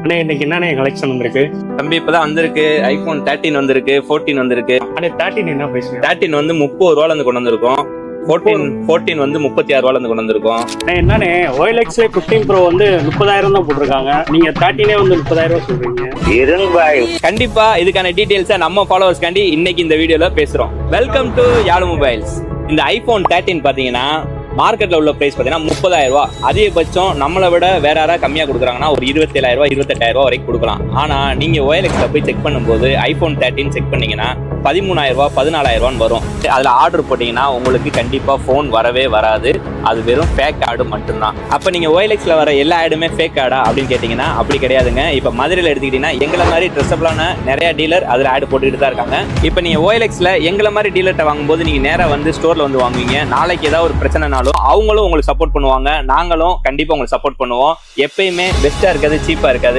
அண்ணே இன்னைக்கு என்னண்ணே கலெக்ஷன் வந்திருக்கு? தம்பி இப்பதான் வந்திருக்கு. ஐபோன் 13 வந்திருக்கு, 14 வந்திருக்கு. அண்ணே 13 என்ன பேசுறீங்க? 13 வந்து 30 ரூபால இருந்து கொண்டு வந்திருக்கோம். 14 வந்து 36 ரூபால இருந்து கொண்டு வந்திருக்கோம். என்னண்ணே OLX 15 Pro வந்து 30,000 தான் போட்டிருக்காங்க, நீங்க 13 வந்து 30,000 சொல்றீங்க. கண்டிப்பா இதுக்கான டீடைல்ஸை நம்ம ஃபாலோவர்ஸ்காண்டி இன்னைக்கு இந்த வீடியோல பேசுறோம். Welcome to Yazh mobiles. இந்த ஐபோன் 13 பாத்தீங்கன்னா மார்க்கெட்ல உள்ள பிரைஸ் பாத்தீங்கன்னா 30,000 ரூபாய். அதிகபட்சம் நம்மளை விட வேற யாராவது கம்மியா கொடுக்குறாங்கன்னா ஒரு 27,000 ரூபாய் 28,000 ரூபாய் வரைக்கும் கொடுக்கலாம். ஆனா நீங்க OLXல போய் செக் பண்ணும்போது ஐபோன் 13 செக் பண்ணீங்கன்னா 13,000 ரூபாய் 14,000 ரூபான்னு வரும். அதுல ஆர்டர் போட்டீங்கன்னா உங்களுக்கு கண்டிப்பா போன் வரவே வராது. அது வெறும் ஃபேக் ஆடு மட்டும்தான். அப்ப நீங்க OLXல வர எல்லா ஆடுமே ஃபேக் ஆடா அப்படின்னு கேட்டீங்கன்னா அப்படி கிடையாதுங்க. இப்ப மதுரையில எடுத்துக்கிட்டீங்கன்னா எங்களை மாதிரி ட்ரெஸ்ஸபிளான நிறைய டீலர் அதுல ஆடு போட்டுக்கிட்டு தான் இருக்காங்க. இப்ப நீங்க OLXல எங்களை மாதிரி டீலர்ட்ட வாங்கும்போது நீங்க நேரா வந்து ஸ்டோர்ல வந்து வாங்குவீங்க. நாளைக்கு ஏதாவது ஒரு பிரச்சனைனாலும் அவங்களும் உங்களுக்கு சப்போர்ட் பண்ணுவாங்க, நாங்களும் கண்டிப்பா உங்களுக்கு சப்போர்ட் பண்ணுவோம். எப்பயுமே பெஸ்டா இருக்காது, சீப்பா இருக்காது.